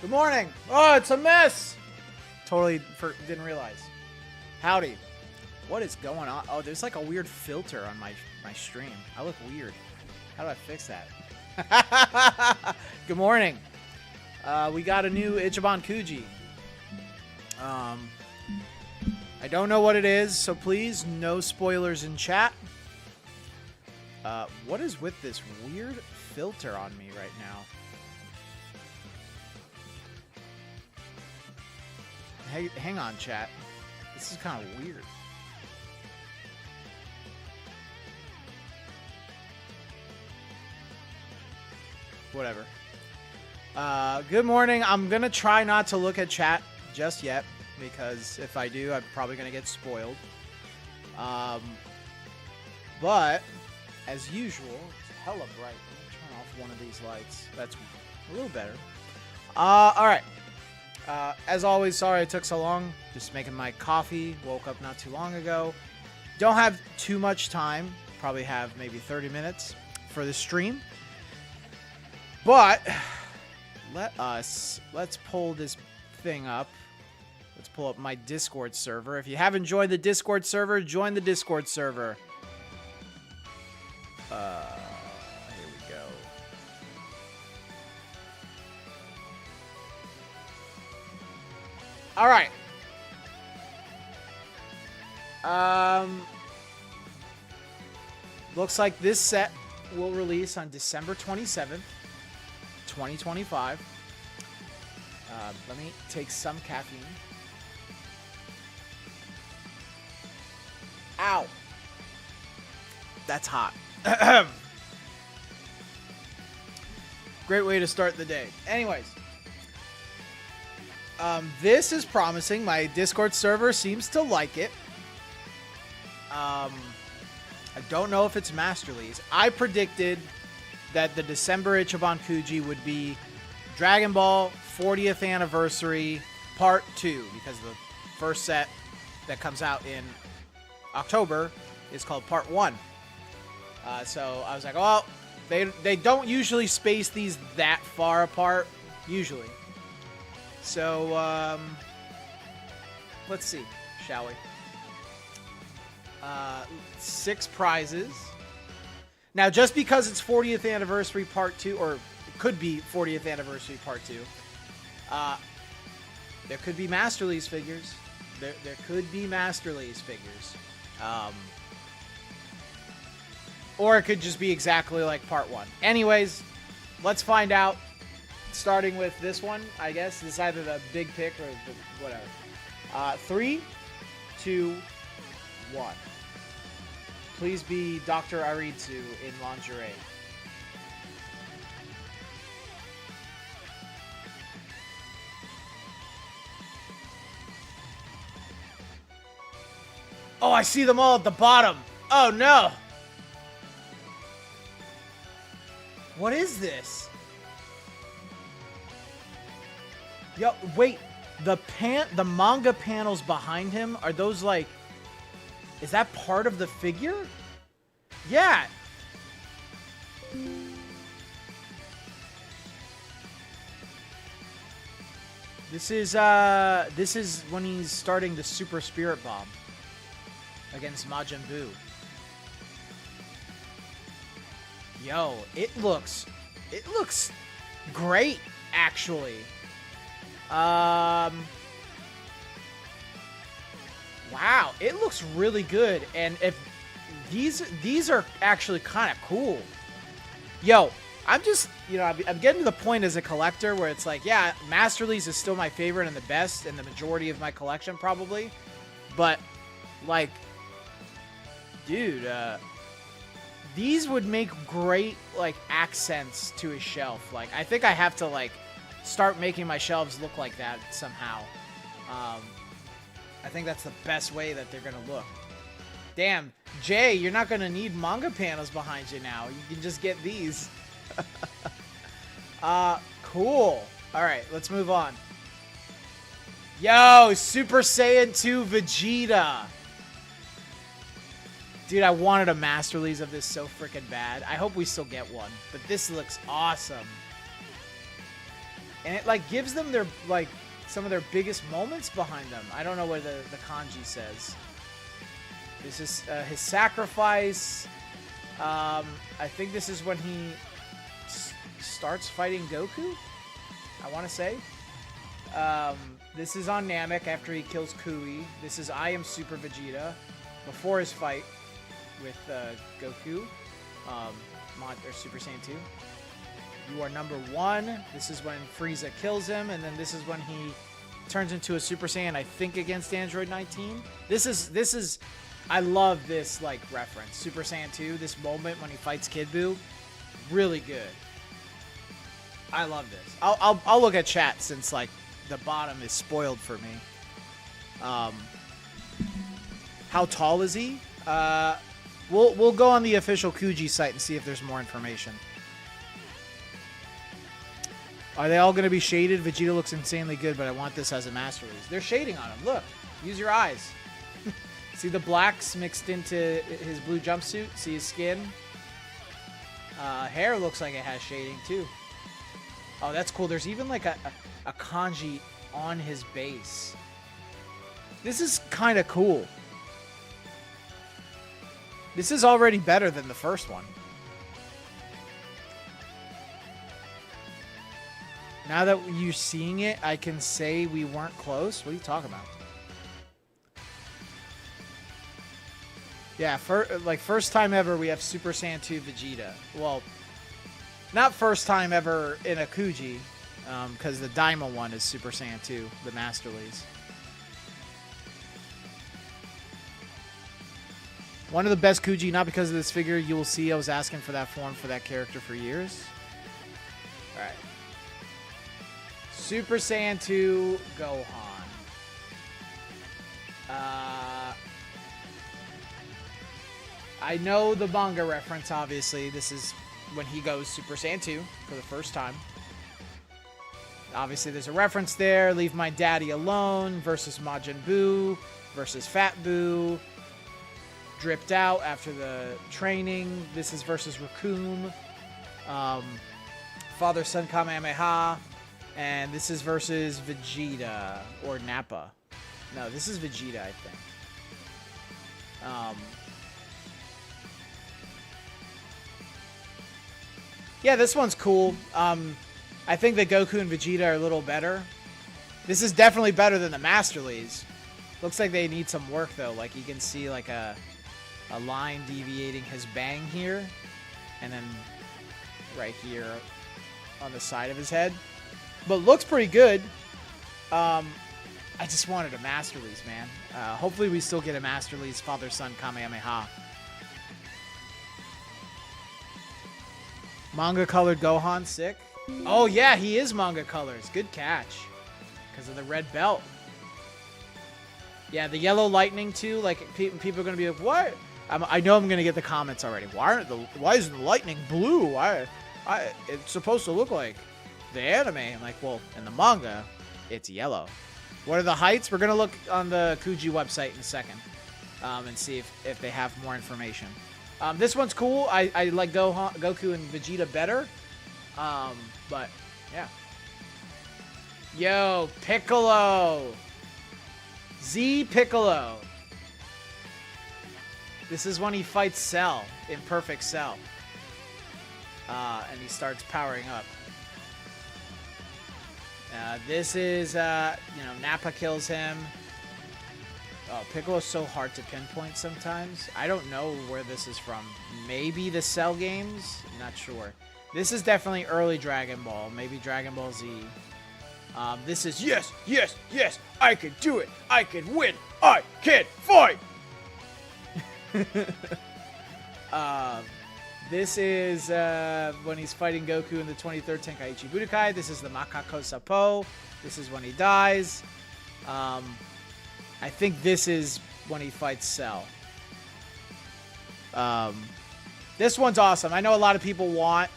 Good morning. Oh, it's a mess. Totally didn't realize. Howdy. What is going on? Oh, there's like a weird filter on my stream. I look weird. How do I fix that? Good morning. We got a new ICHIBAN KUJI. I don't know what it is, so please, no spoilers in chat. What is with this weird filter on me right now? Hey, hang on, chat. This is kind of weird. Whatever. Good morning. I'm gonna try not to look at chat just yet, because if I do, I'm probably gonna get spoiled. But as usual, it's hella bright. Let me turn off one of these lights. That's a little better. All right. As always, sorry it took so long. Just making my coffee. Woke up not too long ago. Don't have too much time. Probably have maybe 30 minutes for the stream. But let's pull this thing up. Let's pull up my Discord server. If you haven't joined the Discord server, join the Discord server. Here we go. All right. Looks like this set will release on December 27th, 2025. Let me take some caffeine. Ow. That's hot. Great way to start the day. Anyways. This is promising. My Discord server seems to like it. I don't know if it's Masterly's. I predicted that the December ICHIBAN KUJI would be Dragon Ball 40th Anniversary Part 2, because the first set that comes out in October is called Part 1. So I was like, well, they don't usually space these that far apart, usually. So, let's see, shall we? 6 prizes. Now, just because it's 40th Anniversary Part 2, or it could be 40th Anniversary Part 2, there could be Masterly's figures. There could be Masterly's figures. Or it could just be exactly like Part 1. Anyways, let's find out. Starting with this one, I guess. It's either the big pick or the whatever. 3, 2, 1. Please be Dr. Aritsu in lingerie. Oh, I see them all at the bottom. Oh, no. What is this? Yo, wait. The manga panels behind him, are those like... Is that part of the figure? Yeah. This is when he's starting the Super Spirit Bomb against Majin Buu. Yo, it looks great, actually. Wow, it looks really good, and if these are actually kind of cool. Yo, I'm just, you know, I'm getting to the point as a collector where it's like, yeah, Masterly's is still my favorite and the best in the majority of my collection, probably. But, like, dude, these would make great, like, accents to a shelf. Like, I think I have to, like, start making my shelves look like that somehow. I think that's the best way that they're gonna look. Damn, Jay, you're not gonna need manga panels behind you now. You can just get these. Cool. Alright, let's move on. Yo, Super Saiyan 2 Vegeta. Dude, I wanted a Masterly's of this so freaking bad. I hope we still get one. But this looks awesome. And it like gives them their like some of their biggest moments behind them. I don't know what the kanji says. This is his sacrifice. I think this is when he starts fighting Goku, I want to say. This is on Namek after he kills Kui. This is I Am Super Vegeta before his fight with Goku, or Super Saiyan 2. You are number 1. This is when Frieza kills him, and then this is when he turns into a Super Saiyan, I think, against Android 19. This is I love this like reference. Super Saiyan 2, this moment when he fights Kid Buu, really good. I love this. I'll look at chat since like the bottom is spoiled for me. How tall is he? We'll go on the official Kuji site and see if there's more information. Are they all going to be shaded? Vegeta looks insanely good, but I want this as a master release. They're shading on him. Look. Use your eyes. See the blacks mixed into his blue jumpsuit? See his skin? Hair looks like it has shading, too. Oh, that's cool. There's even like a kanji on his base. This is kind of cool. This is already better than the first one. Now that you're seeing it, I can say we weren't close. What are you talking about? Yeah, first time ever we have Super Saiyan 2 Vegeta. Well, not first time ever in a Kuji, because the Daima one is Super Saiyan 2, the Master Lees. One of the best Kuji, not because of this figure. You will see I was asking for that form for that character for years. Alright. Super Saiyan 2 Gohan. I know the manga reference, obviously. This is when he goes Super Saiyan 2 for the first time. Obviously, there's a reference there. Leave My Daddy Alone versus Majin Buu versus Fat Buu. Dripped out after the training. This is versus Raccoon. Father-Son Kamehameha. And this is versus Vegeta or Nappa. No, this is Vegeta, I think. Yeah, this one's cool. I think that Goku and Vegeta are a little better. This is definitely better than the Master Lees. Looks like they need some work, though. Like, you can see, like, a line deviating his bang here. And then right here on the side of his head. But looks pretty good. I just wanted a Master Lees, man. Hopefully we still get a Master Lees Father-Son Kamehameha. Manga colored Gohan, sick. Oh yeah, he is manga colors. Good catch. Because of the red belt. Yeah, the yellow lightning too. Like people are gonna be like, what? I know I'm gonna get the comments already. Why isn't the lightning blue? It's supposed to look like the anime. I'm like, well, in the manga, it's yellow. What are the heights? We're gonna look on the Kuji website in a second, and see if they have more information. This one's cool. I like Goku and Vegeta better. But yeah. Yo, Piccolo. Z Piccolo. This is when he fights Cell in Perfect Cell. And he starts powering up. This is, Nappa kills him. Oh, Piccolo's so hard to pinpoint sometimes. I don't know where this is from. Maybe the Cell games? Not sure. This is definitely early Dragon Ball. Maybe Dragon Ball Z. This is, yes, yes, yes, I can do it. I can win. I can fight. This is when he's fighting Goku in the 23rd Tenkaichi Budokai. This is the Makako Sapo. This is when he dies. I think this is when he fights Cell. This one's awesome. I know a lot of people want,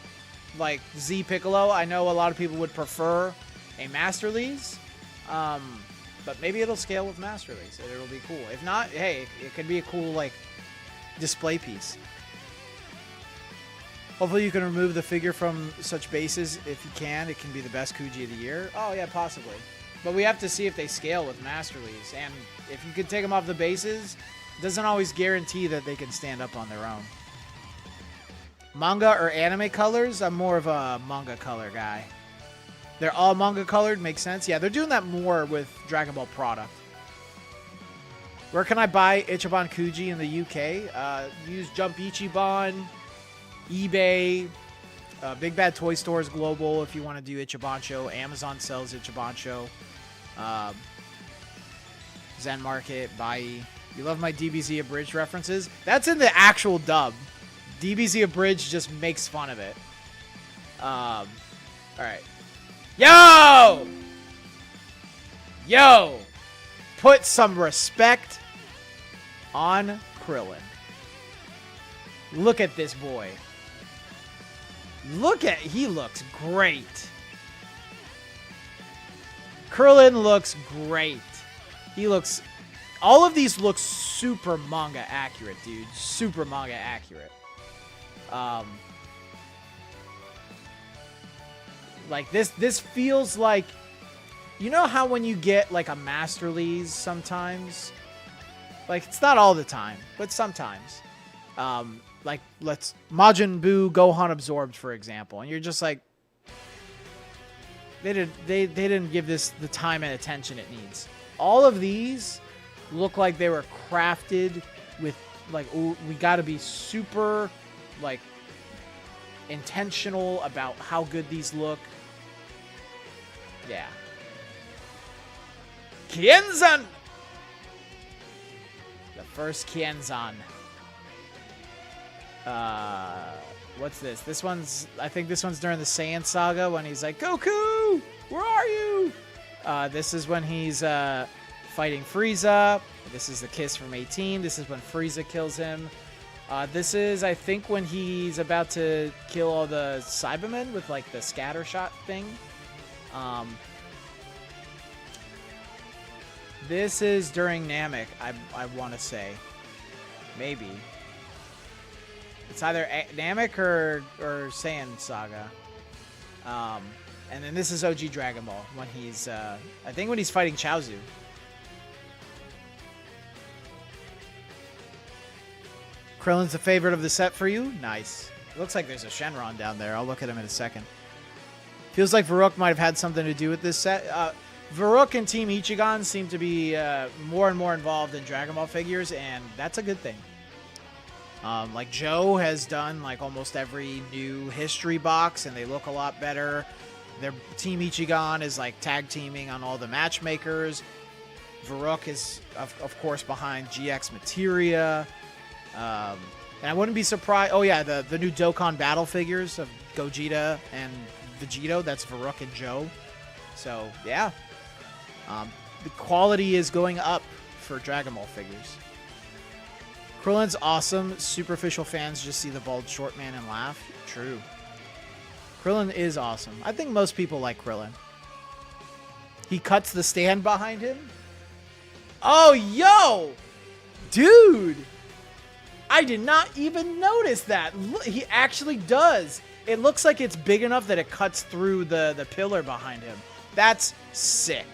like, Z Piccolo. I know a lot of people would prefer a Master Lees. But maybe it'll scale with Master Lees. And it'll be cool. If not, hey, it could be a cool, like, display piece. Hopefully you can remove the figure from such bases. If you can, it can be the best Kuji of the year. Oh, yeah, possibly. But we have to see if they scale with Master Leagues. And if you could take them off the bases, it doesn't always guarantee that they can stand up on their own. Manga or anime colors? I'm more of a manga color guy. They're all manga colored, makes sense. Yeah, they're doing that more with Dragon Ball product. Where can I buy Ichiban Kuji in the UK? Use Jump Ichiban, eBay, Big Bad Toy Stores Global if you want to do Ichibancho. Amazon sells Ichibancho. Zen Market, Bai. You love my DBZ Abridged references? That's in the actual dub. DBZ Abridged just makes fun of it. Alright. Yo! Yo! Put some respect on Krillin. Look at this boy. He looks great. Krillin looks great. All of these look super manga accurate, dude. Super manga accurate. Like this feels like, you know how when you get like a Master League sometimes, like it's not all the time, but sometimes, like let's Majin Buu Gohan Absorbed, for example, and you're just like, they didn't give this the time and attention it needs. All of these look like they were crafted with like, ooh, we got to be super like intentional about how good these look. Yeah. Kienzan! The first Kienzan. What's this? I think this one's during the Saiyan saga when he's like, Goku! Where are you? This is when he's fighting Frieza. This is the kiss from 18. This is when Frieza kills him. This is, I think, when he's about to kill all the Cybermen with like the scatter shot thing. This is during Namek, I want to say. Maybe. It's either Namek or Saiyan Saga. And then this is OG Dragon Ball, when he's, I think when he's fighting Chaozu. Krillin's a favorite of the set for you? Nice. It looks like there's a Shenron down there. I'll look at him in a second. Feels like Varuk might have had something to do with this set. Varuk and Team Ichigan seem to be more and more involved in Dragon Ball figures, and that's a good thing. Like Joe has done like almost every new history box, and they look a lot better. Their Team Ichigan is like tag teaming on all the matchmakers. Varuk is of course behind GX Materia. And I wouldn't be surprised. Oh yeah, the new Dokkan battle figures of Gogeta and Vegito. That's Varuk and Joe. So yeah, the quality is going up for Dragon Ball figures. Krillin's awesome. Superficial fans just see the bald short man and laugh. True. Krillin is awesome. I think most people like Krillin. He cuts the stand behind him. Oh, yo! Dude! I did not even notice that. Look, he actually does. It looks like it's big enough that it cuts through the pillar behind him. That's sick.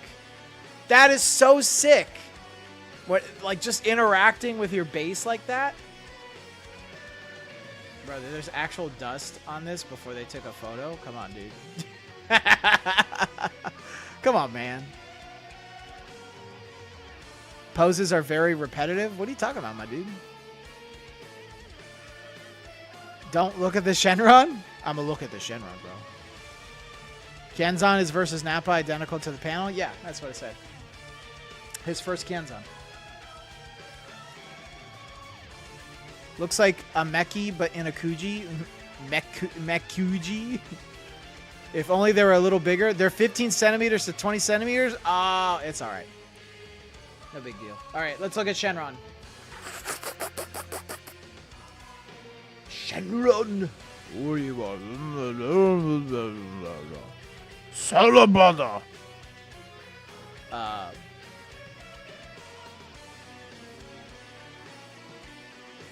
That is so sick. What, like just interacting with your base like that? Brother, there's actual dust on this before they took a photo? Come on, dude. Come on, man. Poses are very repetitive? What are you talking about, my dude? Don't look at the Shenron? I'm gonna look at the Shenron, bro. Kenzan is versus Nappa identical to the panel? Yeah, that's what I said. His first Kenzan. Looks like a Meki, but in a Kuji. Mekuji. If only they were a little bigger. They're 15 centimeters to 20 centimeters. Oh, it's all right. No big deal. All right, let's look at Shenron. Shenron. Salabada.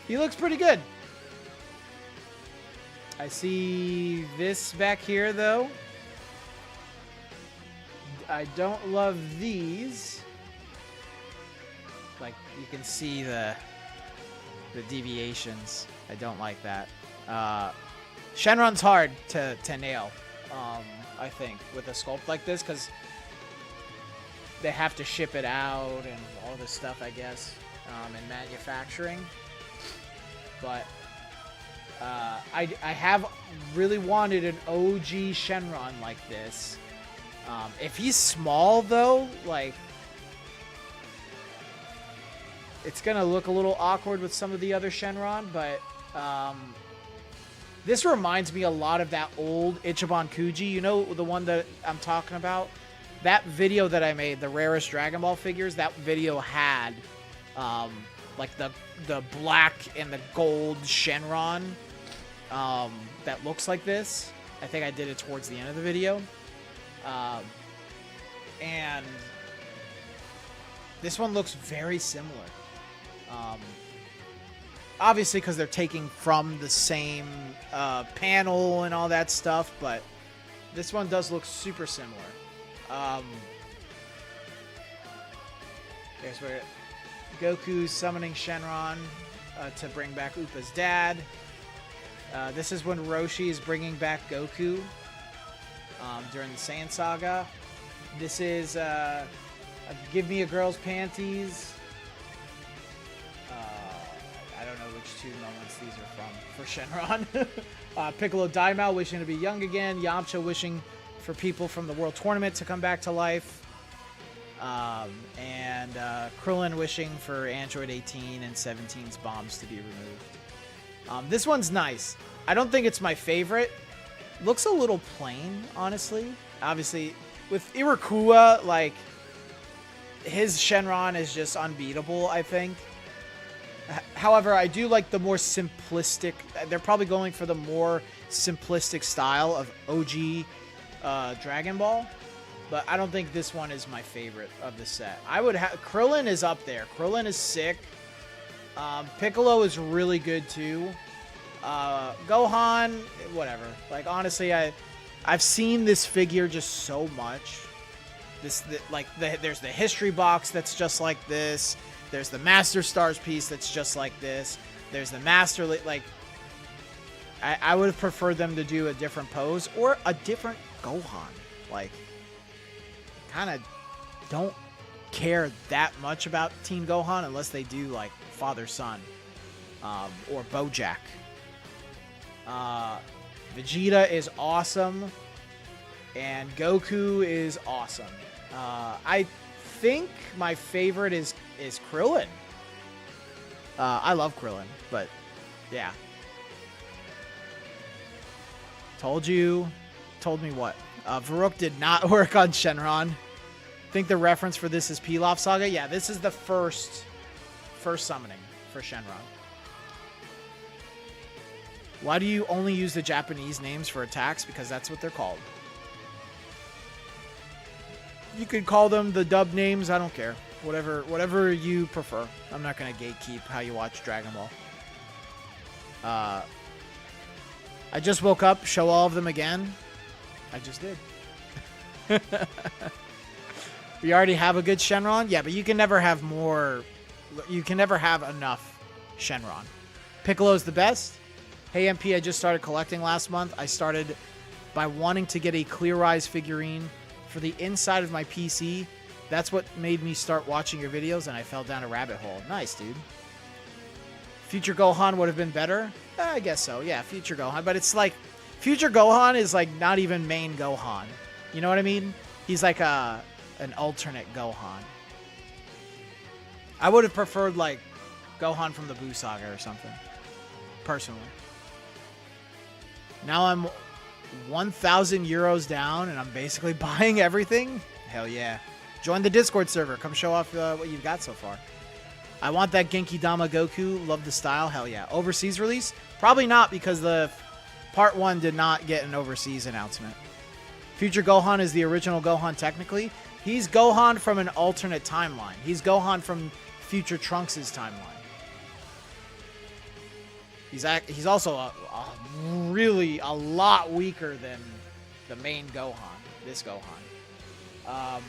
He looks pretty good. I see this back here, though. I don't love these. Like, you can see the deviations. I don't like that. Shenron's hard to nail, I think, with a sculpt like this, because they have to ship it out and all this stuff, I guess, in manufacturing. But I have really wanted an OG Shenron like this. If he's small, though, like, it's going to look a little awkward with some of the other Shenron, but this reminds me a lot of that old Ichiban Kuji. You know, the one that I'm talking about? That video that I made, the rarest Dragon Ball figures, that video had, like, the black and the gold Shenron that looks like this. I think I did it towards the end of the video. And this one looks very similar. Obviously, because they're taking from the same panel and all that stuff, but this one does look super similar. There's where Goku's summoning Shenron to bring back Appa's dad. This is when Roshi is bringing back Goku during the Saiyan Saga. This is Give Me a Girl's Panties. I don't know which two moments these are from for Shenron. Piccolo Daimao wishing to be young again. Yamcha wishing for people from the World Tournament to come back to life. And Krillin wishing for Android 18 and 17's bombs to be removed. This one's nice. I don't think it's my favorite. Looks a little plain, honestly. Obviously, with Iroquois, like, his Shenron is just unbeatable, I think. However, I do like the more simplistic... They're probably going for the more simplistic style of OG Dragon Ball. But I don't think this one is my favorite of the set. I would have... Krillin is up there. Krillin is sick. Piccolo is really good, too. Gohan, whatever. Like, honestly, I've seen this figure just so much. There's the history box that's just like this. There's the Master Stars piece that's just like this. There's the Master... Like, I would have preferred them to do a different pose or a different Gohan. Like, kind of don't care that much about Team Gohan unless they do, like, Father-Son or Bojack. Vegeta is awesome, and Goku is awesome. I think my favorite is Krillin. I love Krillin, but yeah. Told me what? Varuk did not work on Shenron. I think the reference for this is Pilaf Saga. Yeah, this is the first summoning for Shenron. Why do you only use the Japanese names for attacks? Because that's what they're called. You could call them the dub names. I don't care. Whatever you prefer. I'm not going to gatekeep how you watch Dragon Ball. I just woke up. Show all of them again. I just did. We already have a good Shenron? Yeah, but you can never have more... You can never have enough Shenron. Piccolo's the best. Hey MP, I just started collecting last month. I started by wanting to get a Clear Eyes figurine for the inside of my PC. That's what made me start watching your videos, and I fell down a rabbit hole. Nice, dude. Future Gohan would have been better? I guess so. Yeah, Future Gohan. But it's like, Future Gohan is like not even main Gohan. You know what I mean? He's like an alternate Gohan. I would have preferred like Gohan from the Buu Saga or something. Personally. Now I'm 1,000 euros down and I'm basically buying everything. Hell yeah. Join the Discord server. Come show off what you've got so far. I want that Genki Dama Goku. Love the style. Hell yeah. Overseas release? Probably not, because the part 1 did not get an overseas announcement. Future Gohan is the original Gohan technically. He's Gohan from an alternate timeline. He's Gohan from Future Trunks' timeline. He's also really a lot weaker than the main Gohan. This Gohan. All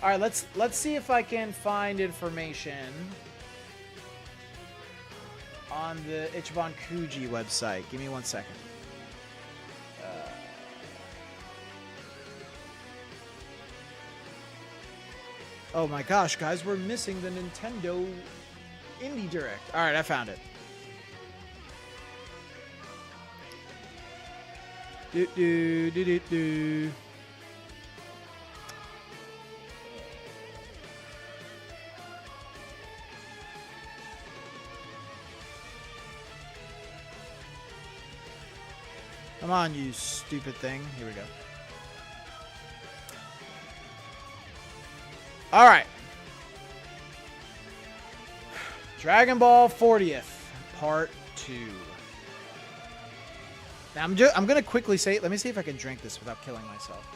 right, let's see if I can find information on the ICHIBAN Kuji website. Give me 1 second. Oh my gosh, guys, we're missing the Nintendo Indie Direct. All right, I found it. Come on, you stupid thing. Here we go. All right. Dragon Ball 40th, Part 2. Now, I'm going to quickly say, let me see if I can drink this without killing myself.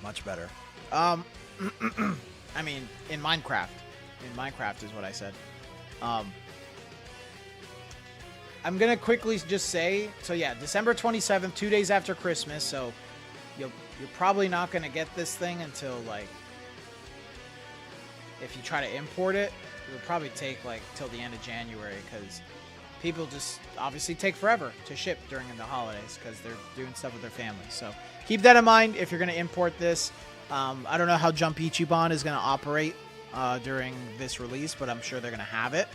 Much better. I mean, in Minecraft. In Minecraft is what I said. I'm going to quickly just say, so yeah, December 27th, 2 days after Christmas, so you're probably not going to get this thing until, like, if you try to import it, it would probably take, like, till the end of January, because people just obviously take forever to ship during the holidays, because they're doing stuff with their families. So keep that in mind if you're going to import this. I don't know how Jump Ichiban is going to operate during this release, but I'm sure they're going to have it.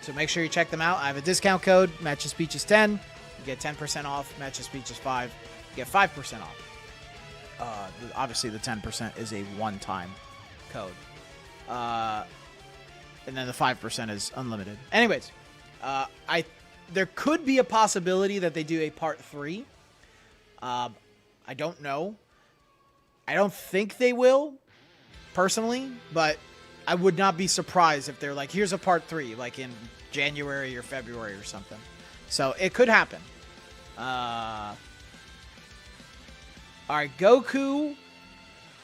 So make sure you check them out. I have a discount code, MatchesPeaches10. You get 10% off. MatchesPeaches5. You get 5% off. Obviously, the 10% is a one-time code. And then the 5% is unlimited. Anyways, there could be a possibility that they do a part 3. I don't know. I don't think they will, personally, but I would not be surprised if they're like, here's a part 3, like in January or February or something. So it could happen. All right, Goku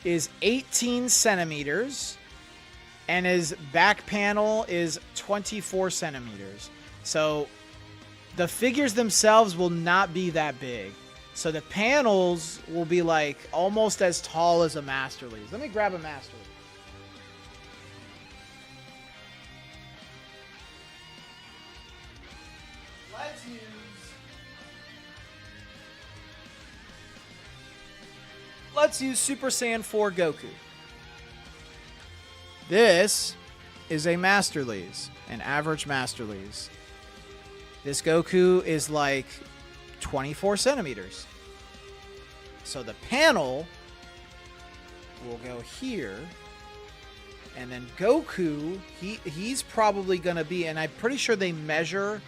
is 18 centimeters, and his back panel is 24 centimeters. So the figures themselves will not be that big. So the panels will be like almost as tall as a Master League. Let me grab a Master League. Let's use Super Saiyan 4 Goku. This is a Master League, an average Master League. This Goku is like 24 centimeters. So the panel will go here. And then Goku, he's probably going to be, and I'm pretty sure they measure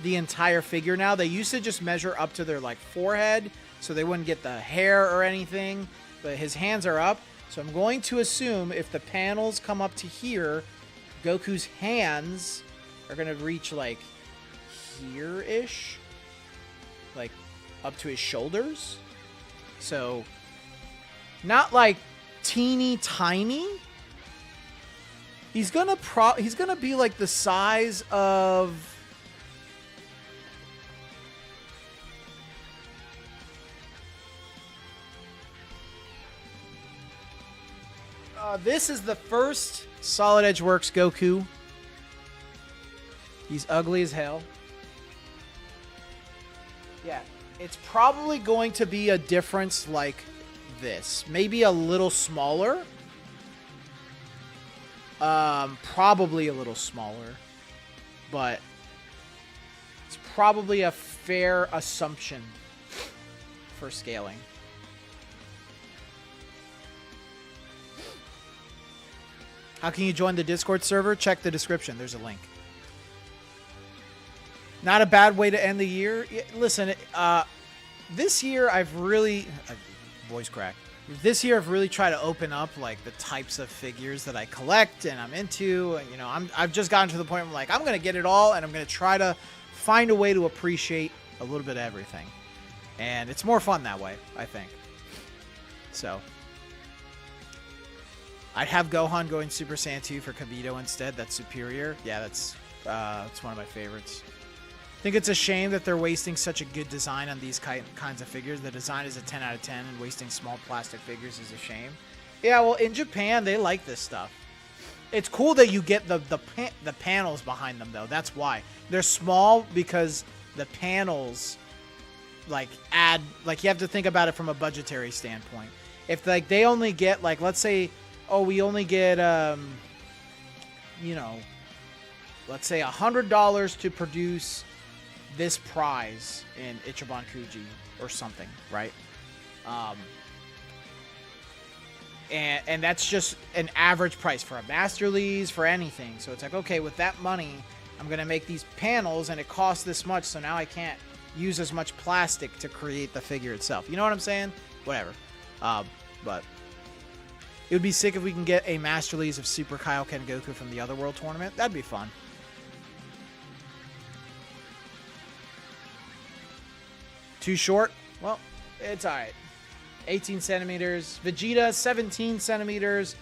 the entire figure now. They used to just measure up to their like forehead, so they wouldn't get the hair or anything. But his hands are up. So I'm going to assume if the panels come up to here, Goku's hands are going to reach like here-ish. Like up to his shoulders. So not like teeny tiny. He's gonna be like the size of this is the first Solid Edge Works Goku. He's ugly as hell. Yeah, it's probably going to be a difference like this. Maybe a little smaller. Probably a little smaller. But it's probably a fair assumption for scaling. How can you join the Discord server? Check the description. There's a link. Not a bad way to end the year. Listen, this year I've really... voice crack. This year I've really tried to open up like the types of figures that I collect and I'm into. And, you know, I've just gotten to the point where I'm like, I'm going to get it all and I'm going to try to find a way to appreciate a little bit of everything. And it's more fun that way, I think. So... I'd have Gohan going Super Saiyan 2 for Kibito instead. That's superior. Yeah, that's one of my favorites. I think it's a shame that they're wasting such a good design on these kinds of figures. The design is a 10 out of 10, and wasting small plastic figures is a shame. Yeah, well, in Japan, they like this stuff. It's cool that you get the panels behind them, though. That's why. They're small because the panels, like, add... Like, you have to think about it from a budgetary standpoint. If, like, they only get, like, let's say... Oh, we only get, you know... Let's say $100 to produce this prize in Ichiban Kuji or something, right? And that's just an average price for a Master Lees, for anything. So it's like, okay, with that money, I'm going to make these panels, and it costs this much, so now I can't use as much plastic to create the figure itself. You know what I'm saying? Whatever. But it would be sick if we can get a Master Lees of Super Kaioken Goku from the Otherworld tournament. That'd be fun. Too short? Well, it's alright. 18 centimeters. Vegeta, 17 centimeters.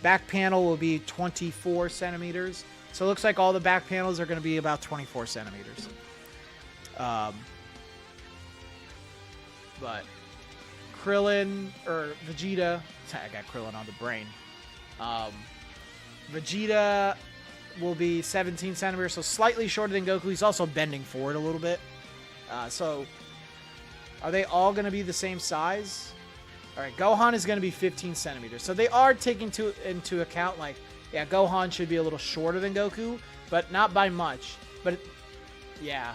Back panel will be 24 centimeters. So it looks like all the back panels are going to be about 24 centimeters. But Krillin, or Vegeta, I got Krillin on the brain. Vegeta will be 17 centimeters, so slightly shorter than Goku. He's also bending forward a little bit. So... Are they all going to be the same size? All right, Gohan is going to be 15 centimeters. So they are taking into account, like, yeah, Gohan should be a little shorter than Goku, but not by much. But, yeah,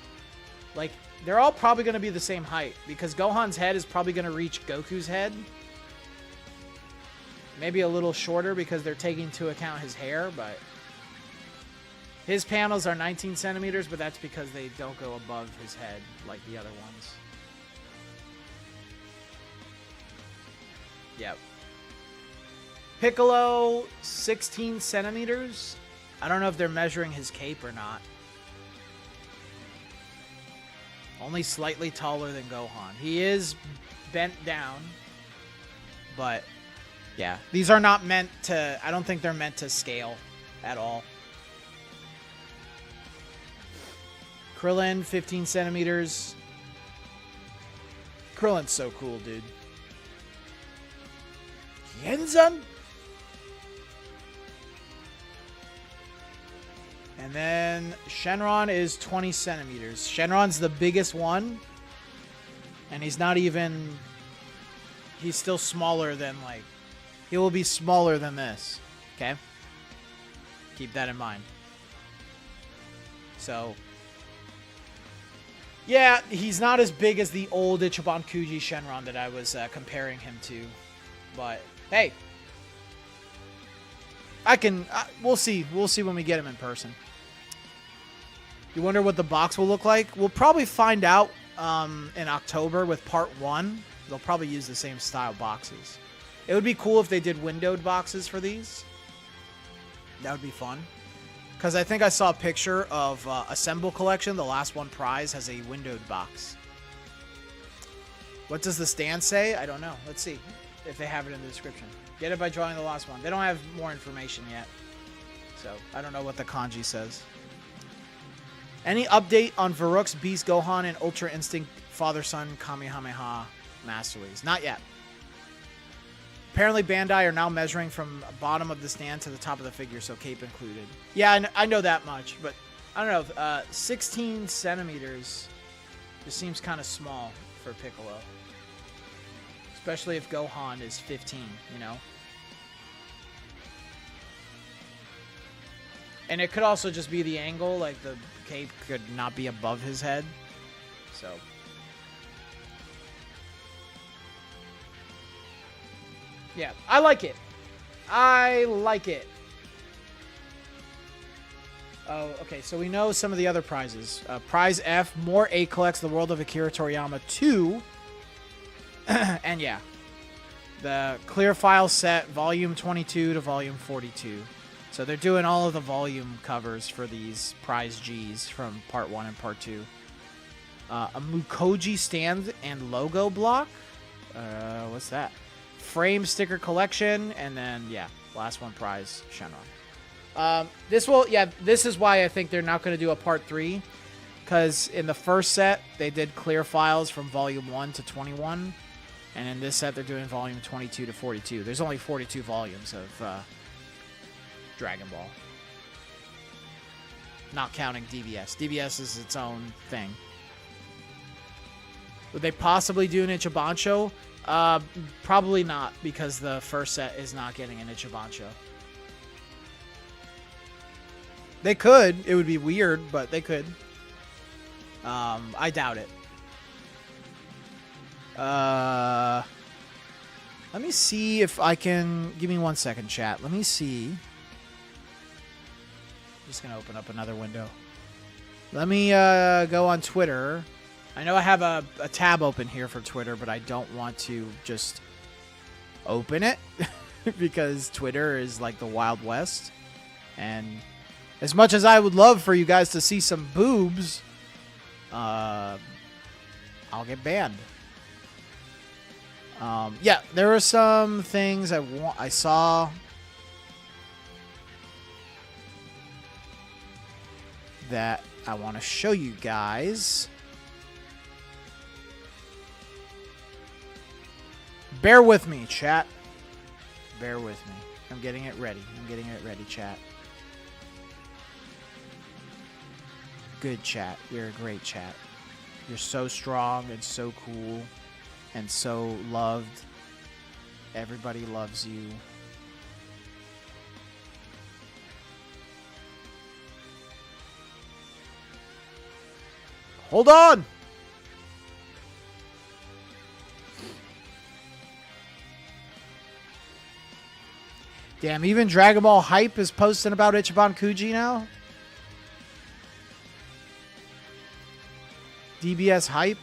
like, they're all probably going to be the same height because Gohan's head is probably going to reach Goku's head. Maybe a little shorter because they're taking into account his hair, but his panels are 19 centimeters, but that's because they don't go above his head like the other ones. Yep. Piccolo, 16 centimeters. I don't know if they're measuring his cape or not. Only slightly taller than Gohan. He is bent down. But, yeah. These are not meant to... I don't think they're meant to scale at all. Krillin, 15 centimeters. Krillin's so cool, dude. Yenzan? And then Shenron is 20 centimeters. Shenron's the biggest one. And he's not even... He's still smaller than, like... He will be smaller than this. Okay? Keep that in mind. So... Yeah, he's not as big as the old Ichiban Kuji Shenron that I was comparing him to. But... Hey, we'll see. We'll see when we get him in person. You wonder what the box will look like? We'll probably find out in October with part 1. They'll probably use the same style boxes. It would be cool if they did windowed boxes for these. That would be fun. Because I think I saw a picture of Assemble Collection. The last one prize has a windowed box. What does the stand say? I don't know. Let's see if they have it in the description. Get it by drawing the last one. They don't have more information yet. So, I don't know what the kanji says. Any update on Varrook's Beast Gohan and Ultra Instinct Father-Son Kamehameha Master Lees? Not yet. Apparently Bandai are now measuring from bottom of the stand to the top of the figure, so cape included. Yeah, I know that much, but I don't know. 16 centimeters just seems kind of small for Piccolo. Especially if Gohan is 15, you know? And it could also just be the angle, like the cape could not be above his head. So. Yeah, I like it. I like it. Oh, okay, so we know some of the other prizes. Prize F, more A collects The World of Akira Toriyama 2. And yeah, the clear file set, volume 22 to volume 42. So they're doing all of the volume covers for these prize Gs from part 1 and part 2. A Mukoji stand and logo block. What's that? Frame sticker collection, and then, yeah. Last one prize, Shenron. This is why I think they're not going to do a part 3. Because in the first set, they did clear files from volume 1 to 21. And in this set, they're doing volume 22 to 42. There's only 42 volumes of Dragon Ball. Not counting DBS. DBS is its own thing. Would they possibly do an Ichiban? Probably not, because the first set is not getting an Ichiban. They could. It would be weird, but they could. I doubt it. Let me see if I can... Give me 1 second, chat. Let me see. Just going to open up another window. Let me go on Twitter. I know I have a tab open here for Twitter, but I don't want to just open it because Twitter is like the Wild West. And as much as I would love for you guys to see some boobs, I'll get banned. Yeah, there were some things I saw that I want to show you guys. Bear with me, chat. Bear with me. I'm getting it ready. Chat. Good chat. You're a great chat. You're so strong and so cool and so loved. Everybody loves you. Hold on! Damn, even Dragon Ball Hype is posting about Ichiban Kuji now? DBS Hype?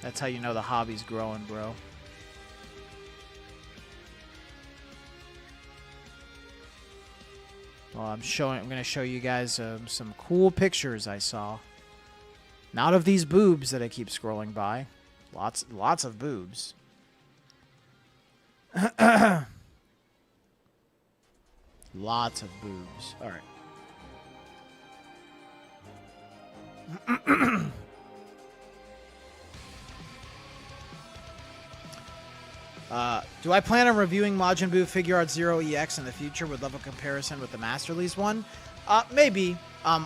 That's how you know the hobby's growing, bro. Well, I'm going to show you guys some cool pictures I saw. Not of these boobs that I keep scrolling by. Lots of boobs. Lots of boobs. All right. Do I plan on reviewing Majin Buu Figure Art Zero EX in the future? Would love a comparison with the Master Release one. Maybe.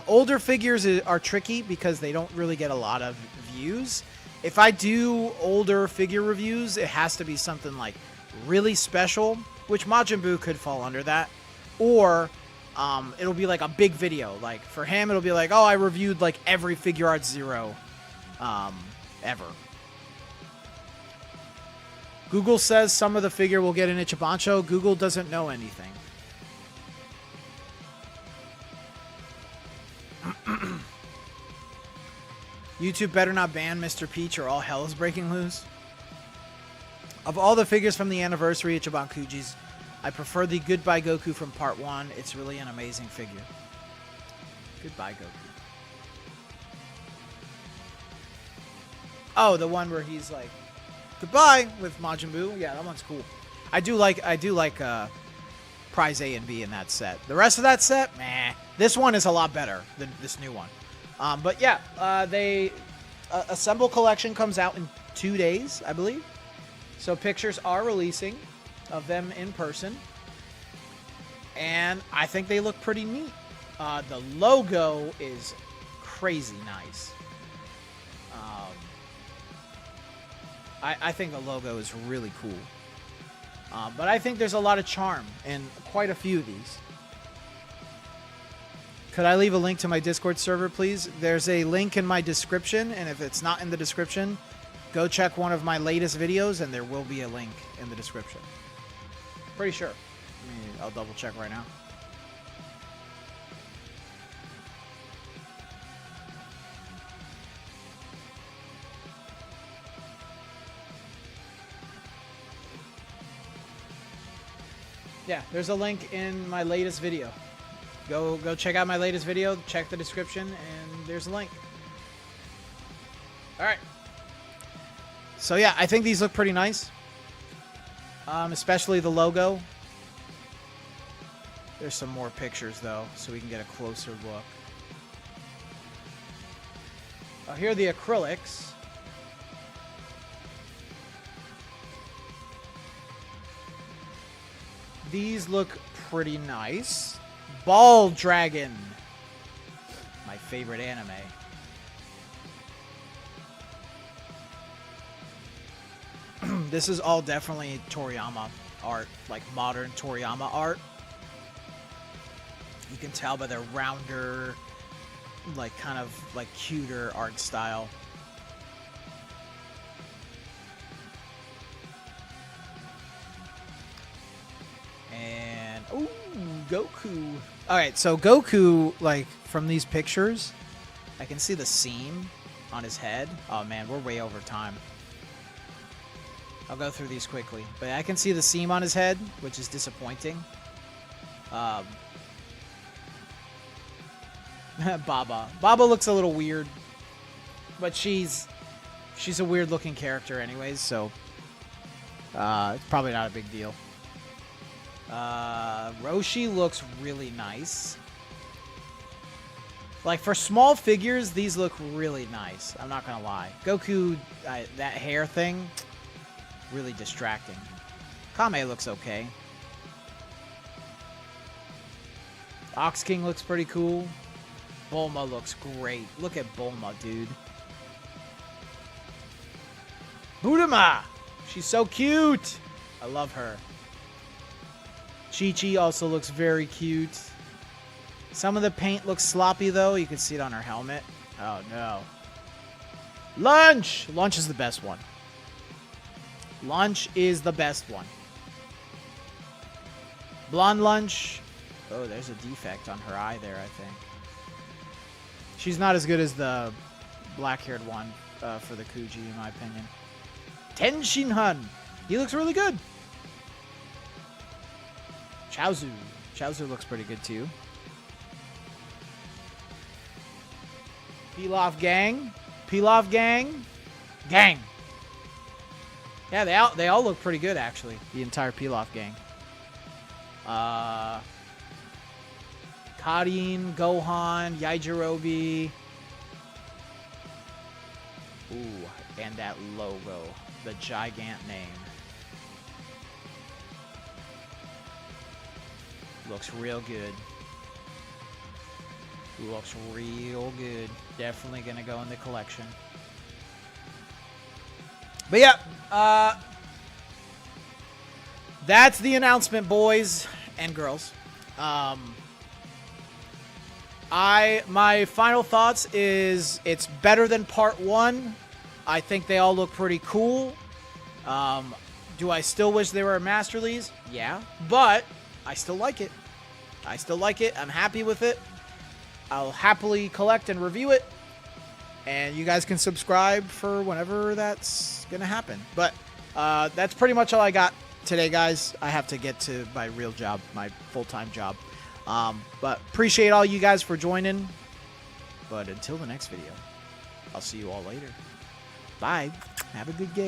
Older figures are tricky because they don't really get a lot of views. If I do older figure reviews, it has to be something like really special, which Majin Buu could fall under that. Or it'll be like a big video. Like for him, it'll be like, oh, I reviewed like every Figure Art Zero ever. Google says some of the figure will get an Ichiban. Google doesn't know anything. YouTube better not ban Mr. Peach or all hell is breaking loose. Of all the figures from the anniversary Ichiban Kujis, I prefer the Goodbye Goku from Part 1. It's really an amazing figure. Goodbye Goku. Oh, the one where he's like, goodbye with Majin Buu. Yeah, that one's cool. I do like Prize A and B in that set. The rest of that set, meh. This one is a lot better than this new one. But yeah, they Assemble Collection comes out in 2 days, I believe. So pictures are releasing of them in person. And I think they look pretty neat. The logo is crazy nice. I think the logo is really cool. But I think there's a lot of charm in quite a few of these. Could I leave a link to my Discord server, please? There's a link in my description, and if it's not in the description, go check one of my latest videos, and there will be a link in the description. Pretty sure. I'll double check right now. Yeah, there's a link in my latest video. Go check out my latest video, check the description, and there's a link. All right. So yeah, I think these look pretty nice. especially the logo. There's some more pictures, though, so we can get a closer look. Oh, here are the acrylics. These look pretty nice. Ball Dragon. My favorite anime. This is all definitely Toriyama art, like modern Toriyama art. You can tell by their rounder, like kind of like cuter art style. And ooh, Goku. All right, so Goku, like from these pictures, I can see the seam on his head. Oh man, we're way over time. I'll go through these quickly, but I can see the seam on his head, which is disappointing. Baba looks a little weird, but she's a weird looking character anyways, so it's probably not a big deal. Roshi looks really nice. Like for small figures, these look really nice. I'm not gonna lie. Goku, that hair thing, really distracting. Kame looks okay. Ox King looks pretty cool. Bulma looks great. Look at Bulma, dude. Budama! She's so cute! I love her. Chi-Chi also looks very cute. Some of the paint looks sloppy, though. You can see it on her helmet. Oh, no. Lunch! Lunch is the best one. Lunch is the best one. Blonde Lunch. Oh, there's a defect on her eye there, I think. She's not as good as the black-haired one for the Kuji, in my opinion. Tenshinhan. He looks really good. Chaozu. Chaozu looks pretty good, too. Pilaf Gang. Pilaf Gang. Gang. Yeah, they all look pretty good, actually. The entire Pilaf Gang. Karin, Gohan, Yajirobe. Ooh, and that logo. The Gigant name. Looks real good. Looks real good. Definitely gonna go in the collection. But yeah, that's the announcement, boys and girls. My final thoughts is it's better than part 1. I think they all look pretty cool. Do I still wish they were a mass release? Yeah, but I still like it. I still like it. I'm happy with it. I'll happily collect and review it. And you guys can subscribe for whenever that's going to happen. But that's pretty much all I got today, guys. I have to get to my real job, my full-time job. But appreciate all you guys for joining. But until the next video, I'll see you all later. Bye. Have a good game.